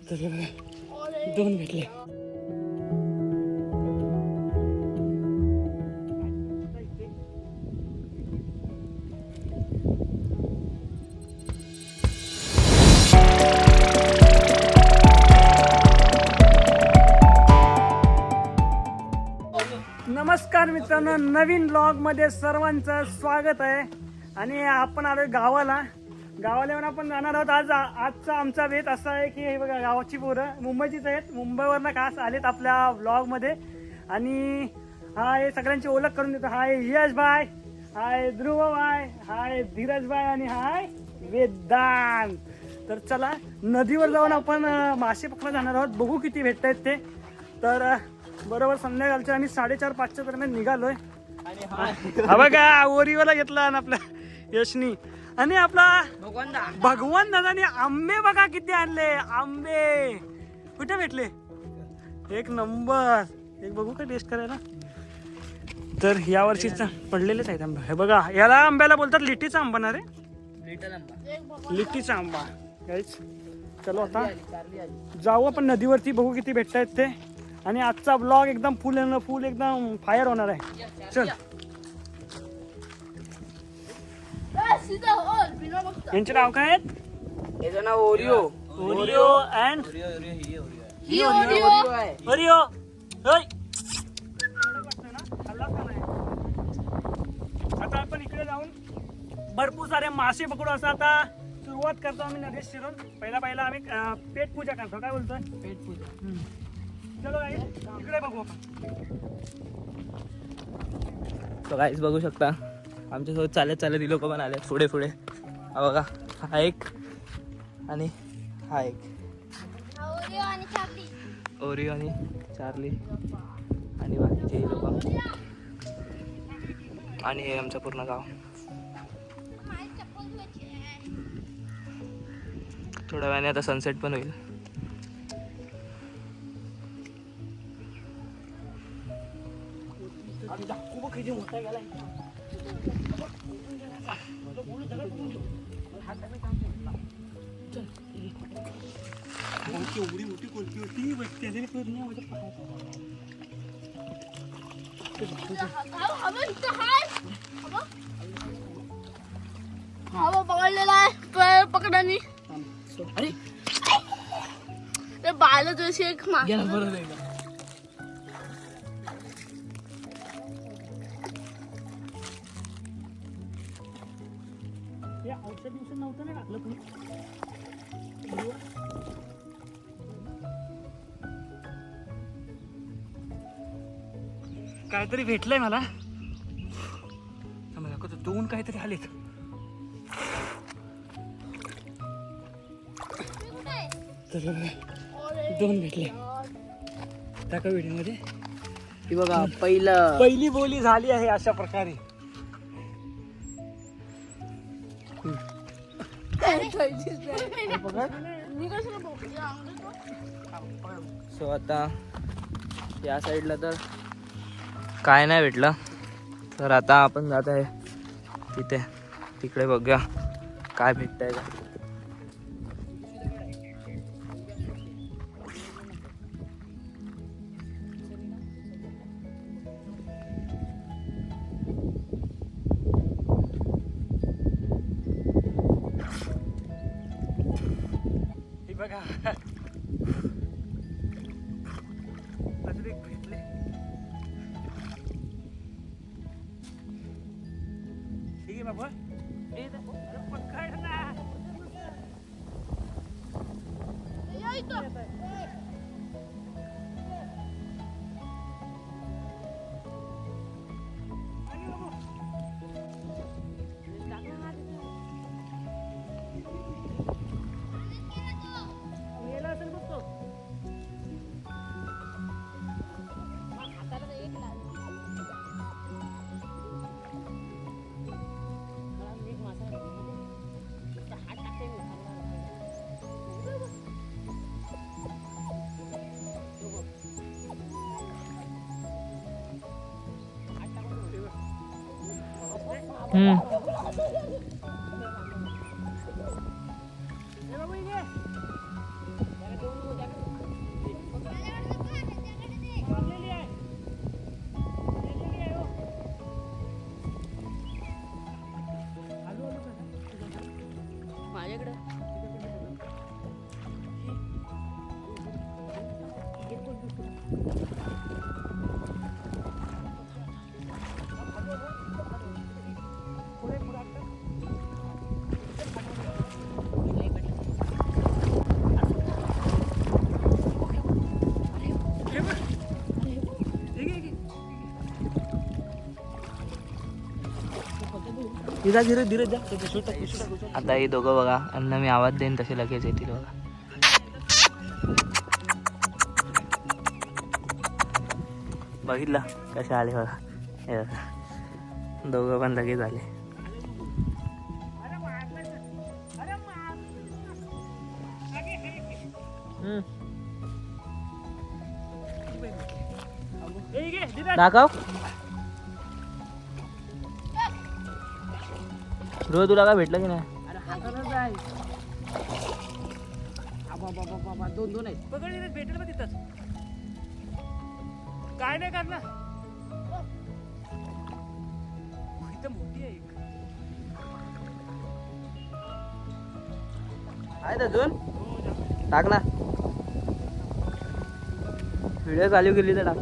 तर बघा 2 भेटले. नमस्कार मित्रांनो, नवीन ब्लॉग मध्ये सर्वांचं स्वागत आहे. आणि आपण आलोय गावाला येऊन आपण जाणार आहोत. आजचा आमचा बेत असा आहे की हे बघा, गावाची पोरं मुंबईचीच आहेत, मुंबईवरनं खास आलेत आपल्या ब्लॉग मध्ये. आणि हाय सगळ्यांची ओळख करून देतो. हाय यश भाई, हाय ध्रुव भाई, हाय धीरज भाई आणि हाय वेदांत. तर चला नदीवर जाऊन आपण मासे पकडायला जाणार आहोत. बघू किती भेटत आहेत ते. तर बरोबर संध्याकाळच्या आम्ही 4:30-5च्या दरम्यान निघालोय. हा बघा ओरिओला घेतला ना आपल्या यशनी. आणि आपला भगवान दादाने आंबे बघा किती आणले. आंबे कुठे भेटले? एक नंबर. एक बघू का टेस्ट करायला. तर या वर्षीचा पडलेलेच आहेत आंबा. हे बघा, याला आंब्याला बोलतात लिटीचा आंबा ना रे. लिटीचा आंबा. चलो आता जाऊ आपण नदीवरती, बघू किती भेटत आहेत ते. आणि आजचा ब्लॉग एकदम फुल एकदम फायर होणार आहे. चल. यांचे नाव काय आहेत? याचं नाव ओरिओ. Oreo and Oreo. आता आपण इकडे जाऊन भरपूर सारे मासे पकडू. असं आता सुरुवात करतो आम्ही नदीत शिरून. पहिला आम्ही पेट पूजा करतो. काय बोलतोय? पेट पूजा. चलो गाईस, इकडे बघू आपण. तो गाईस बघू शकता, आमच्यासोबत चालत ही लोक पण आले पुढे. हा बघा, हा एक आणि हा एक. ओरिओ आणि चार्ली आणि बाकीचे लोक. आणि हे आमचं पूर्ण गाव. थोड्या वेळाने आता सनसेट पण होईल. एवढी मोठी कोलती होती. पकडलेला आहे पकडानी. अरे बाल जशी एक औषध नव्हतं ना टाकलं तुम्ही. काहीतरी भेटलंय मला. 2 काहीतरी आलेत. तर 2 भेटले त्या व्हिडिओ मध्ये. ही बघा, पहिली बोली झाली आहे अशा प्रकारे. सो आता या साईडला तर काय नाही भेटलं. तर आता आपण जात आहे तिकडे बघूया काय भेटतंय का. हे बघा, अजून एक भेटले. ठीक आहे बाबा, पकड ना. आता हे दोघं बघा, यांना मी आवाज देईन तसे लगेच येतील बघा. बघितलं कसे आले बघा, हे बघा. दोघं पण लगेच आले. दाखव रोज, तुला काय भेटलं की नाही? दोन आहेत पकडले, भेटेल मग तिथंच. काय नाही करणार, इथं मोठी आहे एक. आहेत अजून, टाक ना. व्हिडिओ चालू केली तर टाक.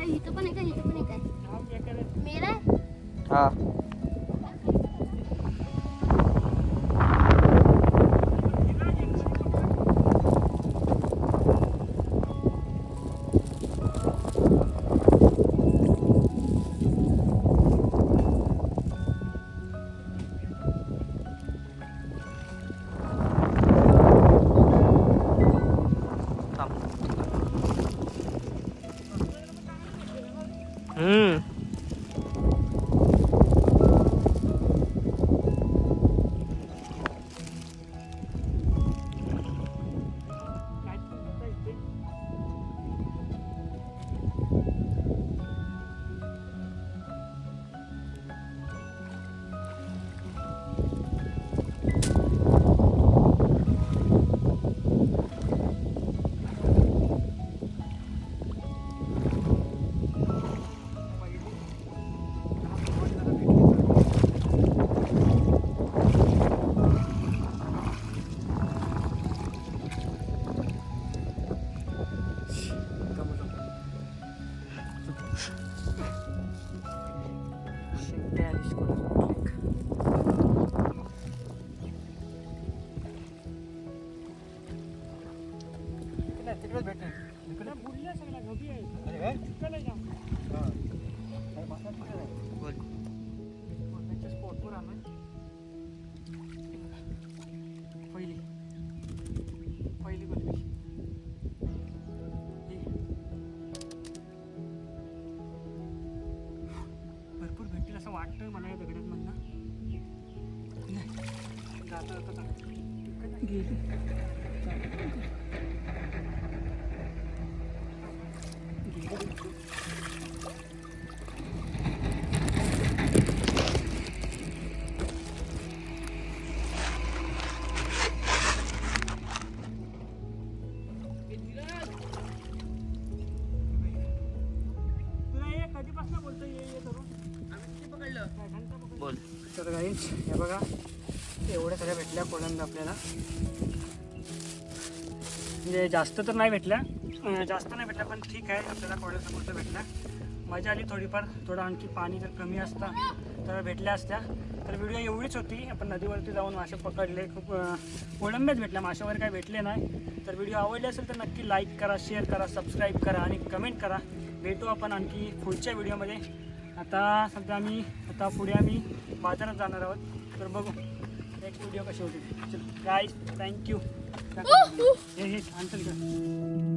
इथं पण आहे का? इथं पण आहे काय? मेरा हा तिकडेच भेटेल. तिकडे बुडल्या सगळ्या घोटी आहे. तिकडे जा. त्यांच्या स्पॉटवर आलोय. पहिली गोष्ट भरपूर भेटतील असं वाटतं मला या दगडात मधनं. जाता जाता गेली. बोल. तर गाईज हे बघा, एवढ्या सगळ्या भेटल्या कोळंबी आपल्याला. म्हणजे जास्त तर नाही भेटल्या, पण ठीक आहे, आपल्याला कोळ्यासमोरचं भेटल्या. मजा आली थोडीफार. थोडं आणखी पाणी जर कमी असता तर भेटल्या असत्या. तर व्हिडिओ एवढीच होती. आपण नदीवरती जाऊन मासे पकडले, खूप कोळंब्याच भेटल्या, माशावर काय भेटले नाही. तर व्हिडिओ आवडले असेल तर नक्की लाईक करा, शेअर करा, सबस्क्राईब करा आणि कमेंट करा. भेटू आपण आणखी पुढच्या व्हिडिओमध्ये. आता सध्या आम्ही बाजारात जाणार आहोत. तर बघू नेक्स्ट व्हिडिओ कशी होती. चल गाईज, थँक्यू. हे आणतं का?